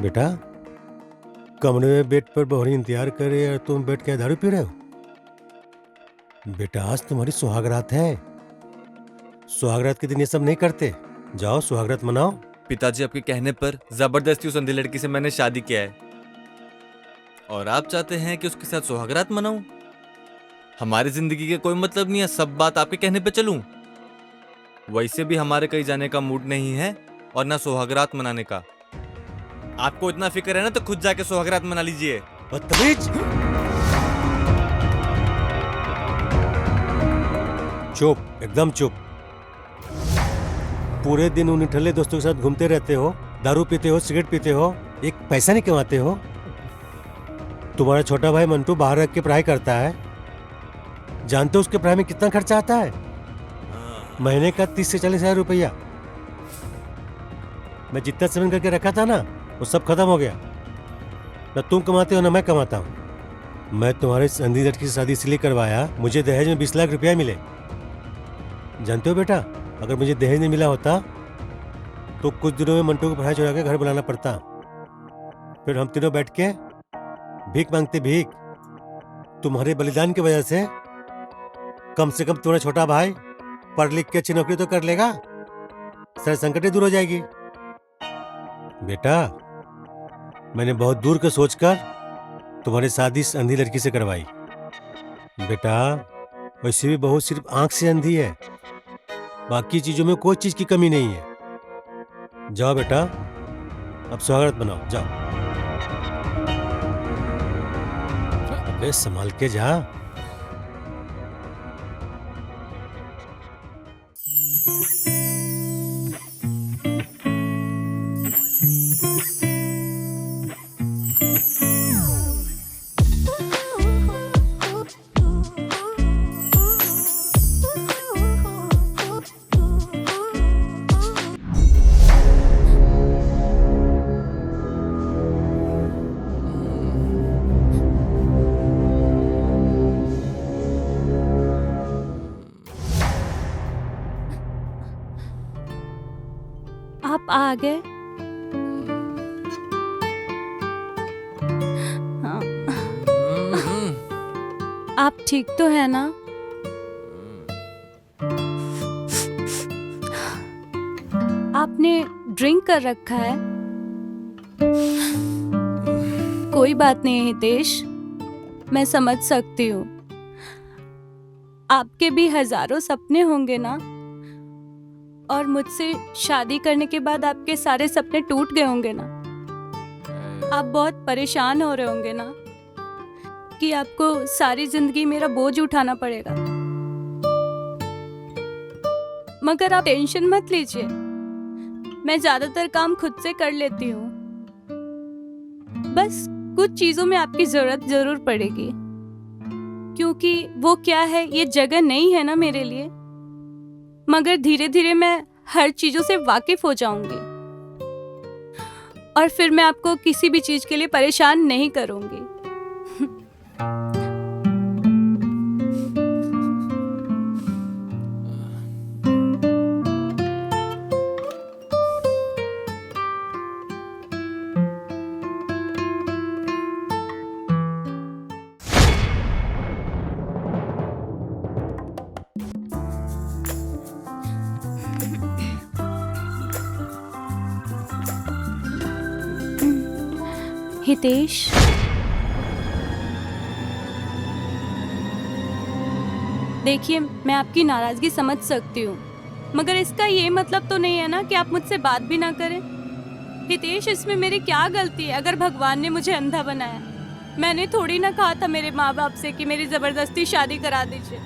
बेटा, कमरे में बेड पर बहरी इंतजार कर रही है और तुम बैठ के दारू पी रहे हो? बेटा, आज तुम्हारी सुहागरात है। सुहागरात के दिन ये सब नहीं करते। जाओ सुहागरात मनाओ। पिताजी, आपके कहने पर जबरदस्ती उस अंधी लड़की से मैंने शादी किया है और आप चाहते हैं कि उसके साथ सुहागरात मनाऊं? हमारी जिंदगी के कोई मतलब नहीं है, सब बात आपके कहने पे चलूं? वैसे भी हमारे कहीं जाने का मूड नहीं है और ना सुहागरात मनाने का। आपको इतना फिक्र है ना, तो खुद जाके सुहागरात मना लीजिए। बदतमीज! चुप, एकदम चुप। पूरे दिन उन ठल्ले दोस्तों के साथ घूमते रहते हो, दारू पीते हो, सिगरेट पीते हो, एक पैसा नहीं कमाते हो। तुम्हारा छोटा भाई मंटू बाहर रख के पढ़ाई करता है। जानते हो उसके पढ़ाई में कितना खर्चा आता है? महीने का 30 से 40 हजार रुपया। मैं जितना सेवन करके रखा था ना, वो सब खत्म हो गया। न तुम कमाते हो ना मैं कमाता हूँ। मैं तुम्हारे अंधी लड़की से शादी इसलिए करवाया, मुझे दहेज में 20 लाख रुपया मिले। जानते हो बेटा, अगर मुझे दहेज नहीं मिला होता तो कुछ दिनों में मंटू को पढ़ाई छुड़ा के घर बुलाना पड़ता। फिर हम तीनों बैठ के भीख मांगते। भीख तुम्हारे बलिदान की वजह से कम से कम तुम्हारा छोटा भाई पढ़ लिख के अच्छी नौकरी तो कर लेगा, सारे संकट दूर हो जाएगी। बेटा, मैंने बहुत दूर का सोचकर तुम्हारी शादी इस अंधी लड़की से करवाई। बेटा, वैसे भी बहू सिर्फ आंख से अंधी है, बाकी चीजों में कोई चीज की कमी नहीं है। जाओ बेटा, अब स्वागत बनाओ, जाओ। अबे संभाल के जा। आप आ गए। हाँ। आप ठीक तो है ना? आपने ड्रिंक कर रखा है? कोई बात नहीं हितेश, मैं समझ सकती हूँ। आपके भी हजारों सपने होंगे ना, और मुझसे शादी करने के बाद आपके सारे सपने टूट गए होंगे ना। आप बहुत परेशान हो रहे होंगे ना कि आपको सारी जिंदगी मेरा बोझ उठाना पड़ेगा। मगर आप टेंशन मत लीजिए, मैं ज्यादातर काम खुद से कर लेती हूँ। बस कुछ चीजों में आपकी जरूरत जरूर पड़ेगी, क्योंकि वो क्या है, ये जगह नहीं है ना मेरे लिए। मगर धीरे धीरे मैं हर चीजों से वाकिफ हो जाऊंगी और फिर मैं आपको किसी भी चीज के लिए परेशान नहीं करूंगी। हितेश, देखिए मैं आपकी नाराजगी समझ सकती हूँ, मगर इसका ये मतलब तो नहीं है ना कि आप मुझसे बात भी ना करें। हितेश, इसमें मेरी क्या गलती है अगर भगवान ने मुझे अंधा बनाया? मैंने थोड़ी ना कहा था मेरे माँ बाप से कि मेरी जबरदस्ती शादी करा दीजिए।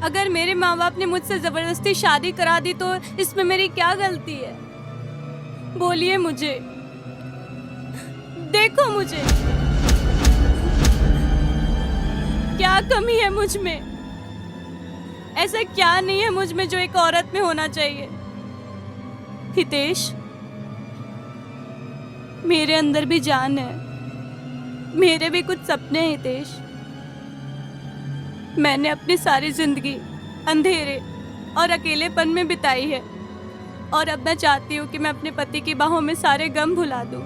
अगर मेरे माँ बाप ने मुझसे जबरदस्ती शादी करा दी तो इसमें मेरी क्या गलती है? बोलिए मुझे, देखो मुझे, क्या कमी है मुझ में? ऐसा क्या नहीं है मुझ में जो एक औरत में होना चाहिए? हितेश, मेरे अंदर भी जान है, मेरे भी कुछ सपने हैं हितेश। मैंने अपनी सारी जिंदगी अंधेरे और अकेलेपन में बिताई है और अब मैं चाहती हूँ कि मैं अपने पति की बाहों में सारे गम भुला दूँ।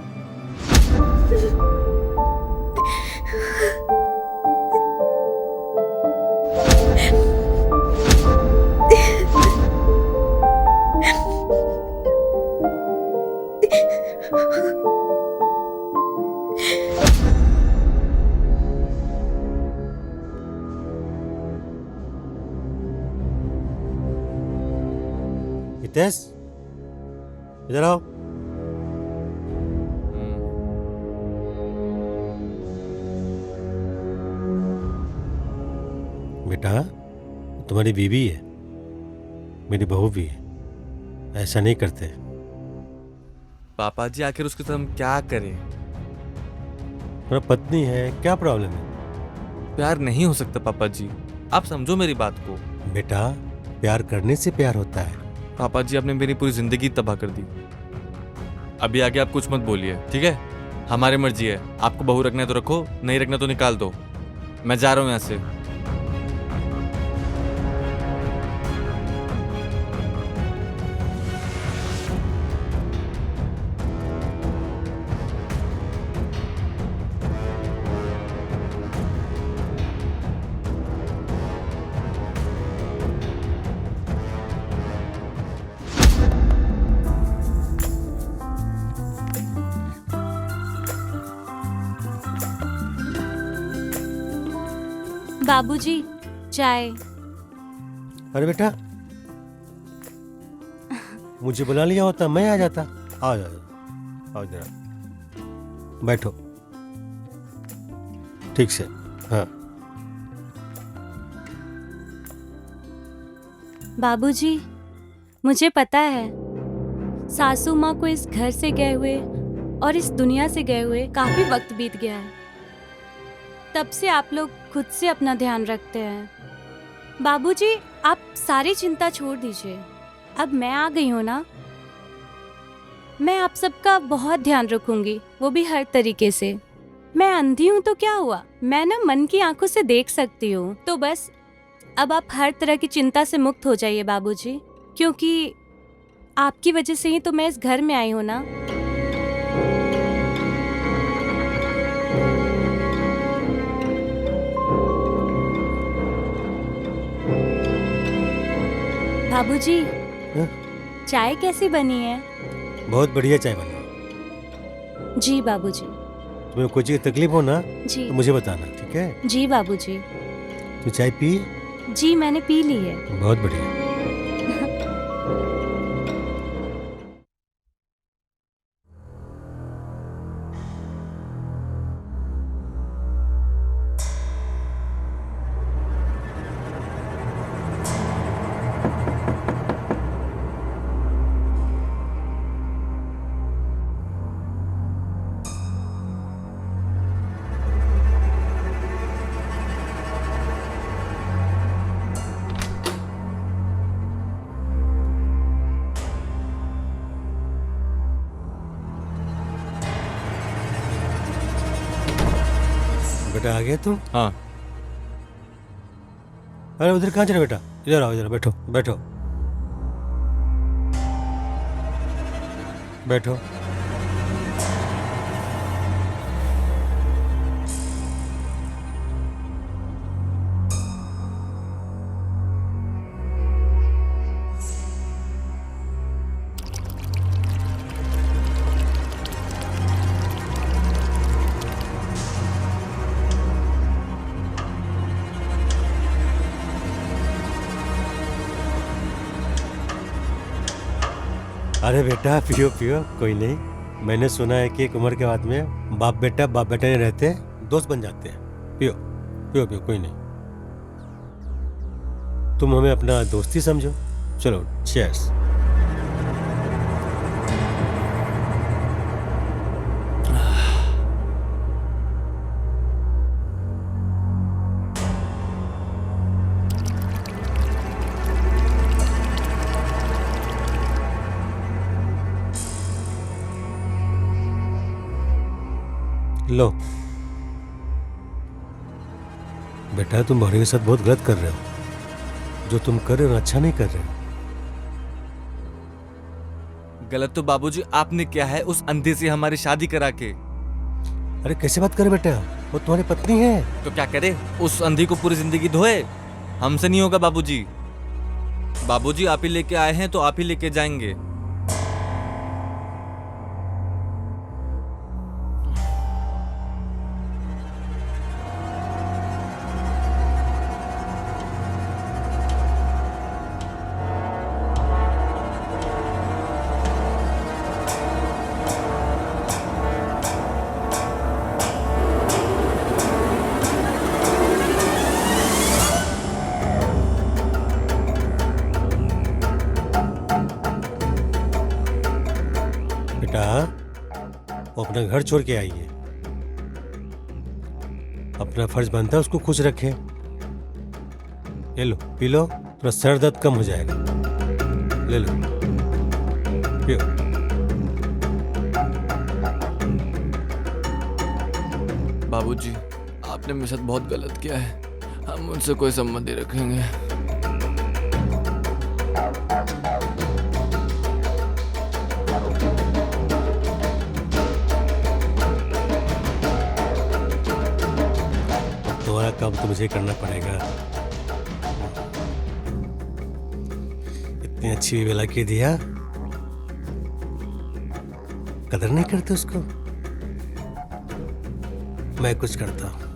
हितेश, इधर आओ। बेटा, तुम्हारी बीवी है, मेरी बहू भी है, ऐसा नहीं करते। पापा जी आखिर उसके साथ हम क्या करें? मेरा पत्नी है, क्या प्रॉब्लम है? प्यार नहीं हो सकता पापा जी, आप समझो मेरी बात को। बेटा, प्यार करने से प्यार होता है। पापा जी आपने मेरी पूरी जिंदगी तबाह कर दी। अभी आगे आप कुछ मत बोलिए, ठीक है? हमारी मर्जी है, आपको बहू रखना है तो रखो, नहीं रखना तो निकाल दो। मैं जा रहा हूं यहां से। बाबूजी, चाय। अरे बेटा, मुझे बुला लिया होता, मैं आ जाता। आओ जाओ, आओ जरा बैठो, ठीक से। हाँ बाबूजी, मुझे पता है सासू माँ को इस घर से गए हुए और इस दुनिया से गए हुए काफी वक्त बीत गया है। तब से आप लोग खुद से अपना ध्यान रखते हैं। बाबूजी, आप सारी चिंता छोड़ दीजिए, अब मैं आ गई हूँ ना। मैं आप सबका बहुत ध्यान रखूंगी, वो भी हर तरीके से। मैं अंधी हूँ तो क्या हुआ, मैं ना मन की आंखों से देख सकती हूँ। तो बस अब आप हर तरह की चिंता से मुक्त हो जाइए बाबूजी, क्योंकि आपकी वजह से ही तो मैं इस घर में आई हूँ ना। बाबूजी, हाँ? चाय कैसी बनी है? बहुत बढ़िया चाय बनी। जी बाबूजी। तुम्हें कोई चीज़ की तकलीफ हो ना जी तो मुझे बताना, ठीक है? जी बाबूजी। तो चाय पी? जी मैंने पी ली है। बहुत बढ़िया। बेटा, आ गया तुम? हाँ। अरे उधर कहाँ चले बेटा, इधर आओ, इधर बैठो बैठो बैठो। अरे बेटा, पियो पियो, कोई नहीं। मैंने सुना है कि एक उम्र के बाद में बाप बेटा नहीं रहते, दोस्त बन जाते हैं। पियो पियो पियो, कोई नहीं। तुम हमें अपना दोस्ती समझो। चलो, चीयर्स। लो बेटा, तुम भाभी के साथ बहुत गलत कर रहे हो। जो तुम कर रहे हो ना, अच्छा नहीं कर रहे हो। गलत तो बाबूजी आपने किया है, उस अंधे से हमारी शादी करा के। अरे कैसे बात करे बेटा, वो तुम्हारी पत्नी है। तो क्या करे, उस अंधी को पूरी जिंदगी धोए? हमसे नहीं होगा बाबूजी। बाबूजी आप ही लेके आए हैं तो आप ही लेके जाएंगे। अपना घर छोड़ के आई है। अपना फर्ज बनता है उसको खुश रखे। ले लो, पी लो, थोड़ा सर दर्द कम हो जाएगा। ले लो, पियो। बाबूजी, आपने मेरे साथ बहुत गलत किया है। हम उनसे कोई संबंध नहीं रखेंगे। तुम्हारा काम तो मुझे करना पड़ेगा। इतनी अच्छी वेला के दिया, कदर नहीं करते उसको। मैं कुछ करता हूँ।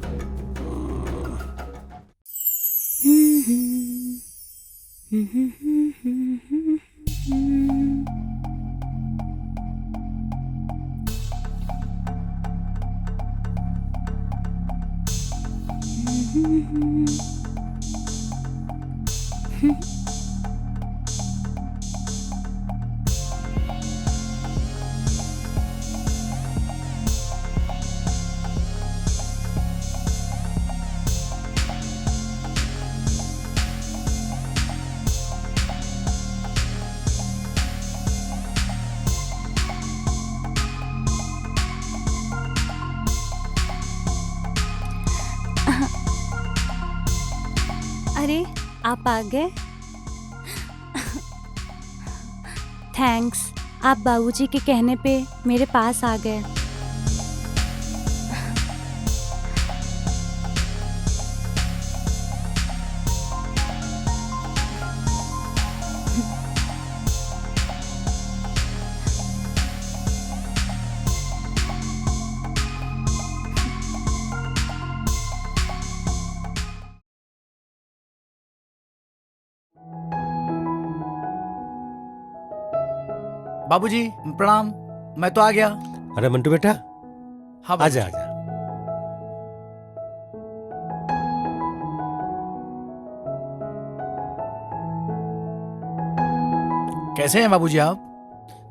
अरे आप आ गए। थैंक्स, आप बाबूजी के कहने पे मेरे पास आ गए। बाबूजी प्रणाम, मैं तो आ गया। अरे मंटू बेटा, हाँ आजा आजा। कैसे हैं बाबूजी आप?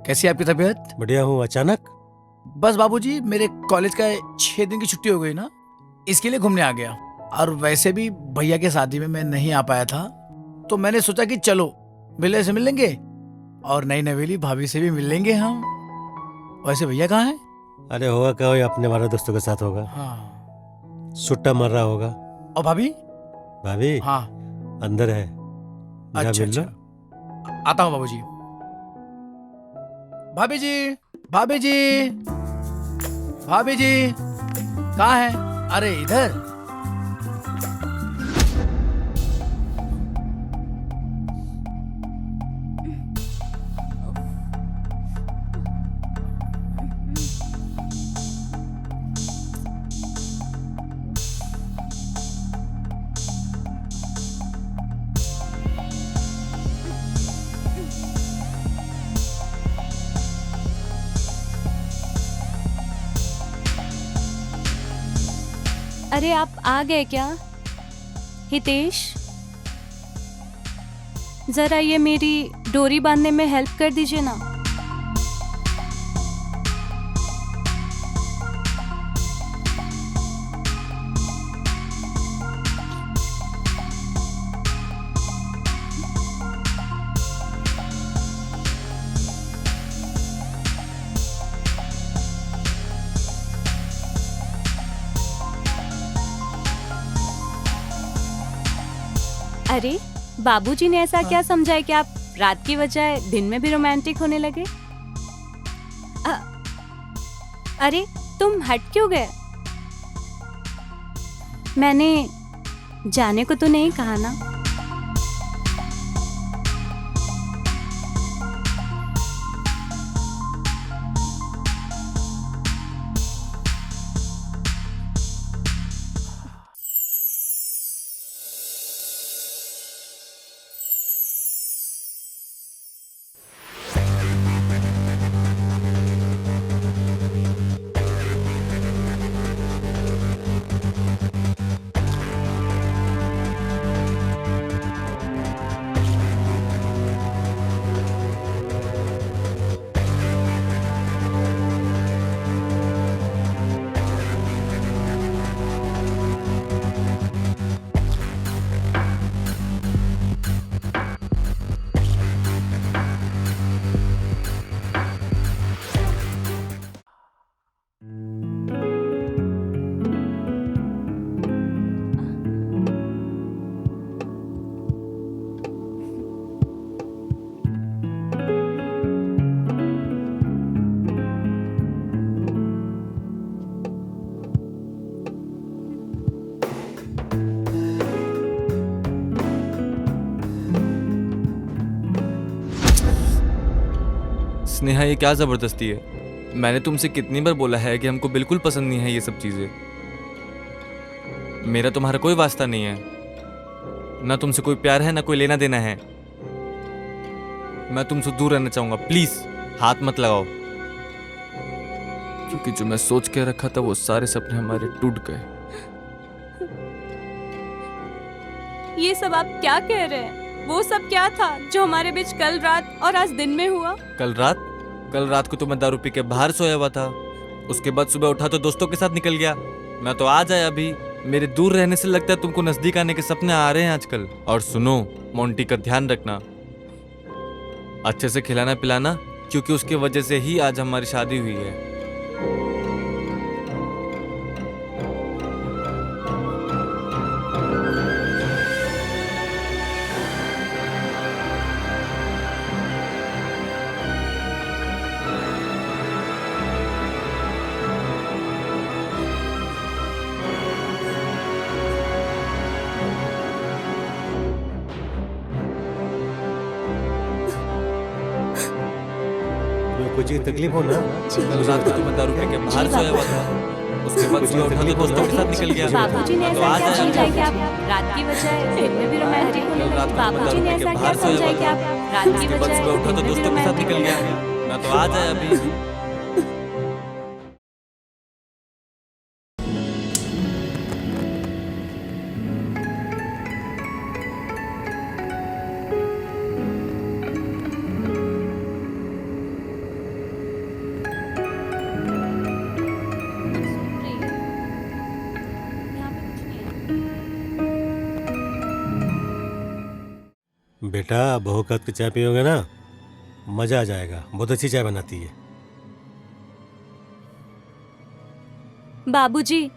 कैसी है आपकी तबीयत? बढ़िया हूँ। अचानक? बस बाबूजी, मेरे कॉलेज का 6 दिन की छुट्टी हो गई ना, इसके लिए घूमने आ गया। और वैसे भी भैया के शादी में मैं नहीं आ पाया था, तो मैंने सोचा कि चलो भैया से मिल लेंगे और नई नवेली भाभी से भी मिल लेंगे हम। वैसे भैया कहाँ हैं? अरे होगा क्या, वही अपने वाले दोस्तों के साथ होगा। हाँ। सुट्टा मर रहा होगा। और भाभी? भाभी हाँ। अंदर है, जा अच्छा मिल लो। अच्छा, आता हूँ बाबूजी। भाभी जी, भाभी जी, भाभी जी कहाँ है? अरे इधर। अरे आप आ गए क्या? हितेश, जरा ये मेरी डोरी बांधने में हेल्प कर दीजिए ना। अरे बाबूजी ने ऐसा क्या समझा है कि आप रात की बजाय दिन में भी रोमांटिक होने लगे? अरे तुम हट क्यों गए? मैंने जाने को तो नहीं कहा ना। स्नेहा, ये क्या जबरदस्ती है? मैंने तुमसे कितनी बार बोला है कि हमको बिल्कुल पसंद नहीं है ये सब चीजें। मेरा तुम्हारा कोई वास्ता नहीं है, ना तुमसे कोई प्यार है, ना कोई लेना देना है। मैं तुमसे दूर रहना चाहूंगा, प्लीज हाथ मत लगाओ। क्योंकि जो मैं सोच के रखा था वो सारे सपने हमारे टूट गए। ये सब आप क्या कह रहे हैं? वो सब क्या था जो हमारे बीच कल रात और आज दिन में हुआ? कल रात को तो मैं दारू पी के बाहर सोया हुआ था। उसके बाद सुबह उठा तो दोस्तों के साथ निकल गया। मैं तो आज आया अभी। मेरे दूर रहने से लगता है तुमको नजदीक आने के सपने आ रहे हैं आजकल। और सुनो, मोंटी का ध्यान रखना, अच्छे से खिलाना पिलाना, क्योंकि उसकी वजह से ही आज हमारी शादी हुई है। कुछ तकलीफ हो ना? कल रात को तो मैं दारू पी के बाहर सोया हुआ था। उसके बाद सुबह उठा तो दोस्तों के साथ निकल गया। बाबूजी ने तो ऐसा आज क्या आया समझा अभी। कि आप रात की बजाय दिन में भी रोमांटिक होने कल रात लगे? को मैं बाबूजी ने दारू पी के ऐसा क्या बाहर सोया समझा हुआ कि था। आप रात की उसके बाद बजाय सुबह उठा तो दिन में भी दोस्तों के साथ रोमांटिक निकल होने गया। लगे? मैं तो आज आया अभी। बेटा, बहू कप की चाय पियोगे ना, मजा आ जाएगा। बहुत अच्छी चाय बनाती है। बाबूजी,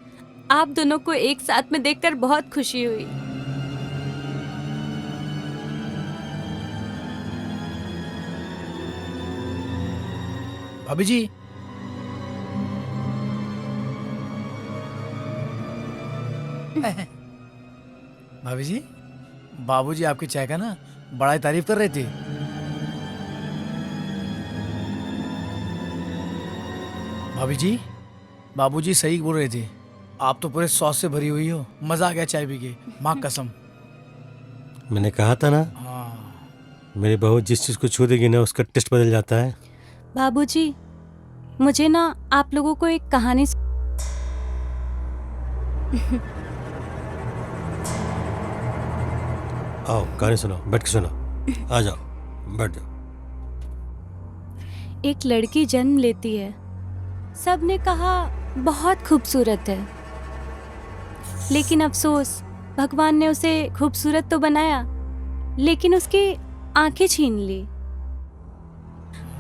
आप दोनों को एक साथ में देखकर बहुत खुशी हुई। भाभी जी, भाभी जी, बाबूजी आपकी चाय का ना बड़ा ही तारीफ कर रहे थे। भाभी जी, बाबूजी सही बोल रहे थे। आप तो पूरे सॉस से भरी हुई हो। मजा आ गया चाय पी के, माँ कसम। मैंने कहा था ना, हाँ, मेरी बहू जिस चीज को छू देगी ना, उसका टेस्ट बदल जाता है। बाबूजी, मुझे ना आप लोगों को एक कहानी आओ कहानी सुनो, बैठ के सुनो। आ जाओ, बैठ जाओ। एक लड़की जन्म लेती है। सबने कहा बहुत खूबसूरत है, लेकिन अफसोस भगवान ने उसे खूबसूरत तो बनाया, लेकिन उसकी आंखें छीन ली।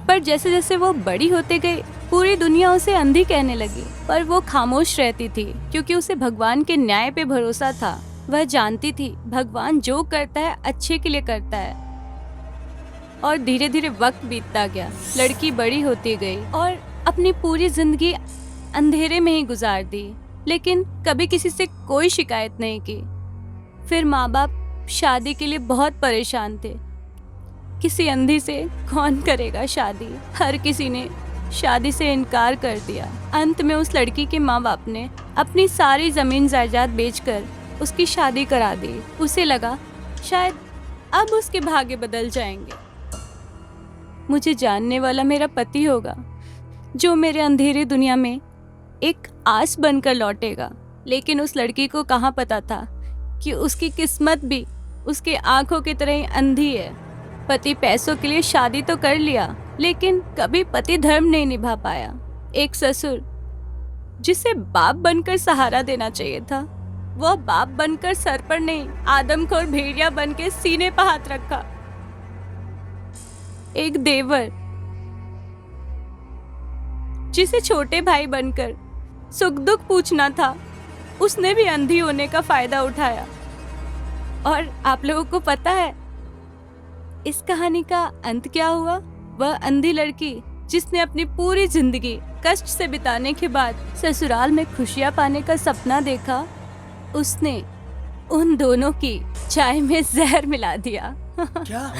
पर जैसे जैसे वो बड़ी होते गई, पूरी दुनिया उसे अंधी कहने लगी, पर वो खामोश रहती थी क्योंकि उसे भगवान के न्याय पे भरोसा था। वह जानती थी भगवान जो करता है अच्छे के लिए करता है। और धीरे धीरे वक्त बीतता गया, लड़की बड़ी होती गई और अपनी पूरी जिंदगी अंधेरे में ही गुजार दी, लेकिन कभी किसी से कोई शिकायत नहीं की। फिर माँ बाप शादी के लिए बहुत परेशान थे। किसी अंधी से कौन करेगा शादी? हर किसी ने शादी से इनकार कर दिया। अंत में उस लड़की के माँ बाप ने अपनी सारी जमीन जायदाद बेचकर उसकी शादी करा दी। उसे लगा शायद अब उसके भाग्य बदल जाएंगे। मुझे जानने वाला मेरा पति होगा जो मेरे अंधेरी दुनिया में एक आस बनकर लौटेगा। लेकिन उस लड़की को कहाँ पता था कि उसकी किस्मत भी उसके आंखों की तरह ही अंधी है। पति पैसों के लिए शादी तो कर लिया, लेकिन कभी पति धर्म नहीं निभा पाया। एक ससुर जिसे बाप बनकर सहारा देना चाहिए था, वह बाप बनकर सर पर नहीं, आदमखोर भेड़िया बनकर सीने पर हाथ रखा। एक देवर जिसे छोटे भाई बनकर सुख दुख पूछना था, उसने भी अंधी होने का फायदा उठाया। और आप लोगों को पता है इस कहानी का अंत क्या हुआ? वह अंधी लड़की जिसने अपनी पूरी जिंदगी कष्ट से बिताने के बाद ससुराल में खुशियां पाने का सपना देखा, उसने उन दोनों की चाय में जहर मिला दिया। क्या?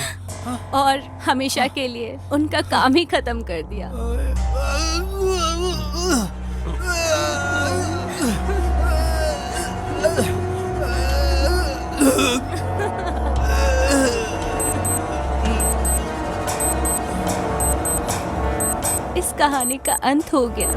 और हमेशा के लिए उनका काम ही खत्म कर दिया। इस कहानी का अंत हो गया।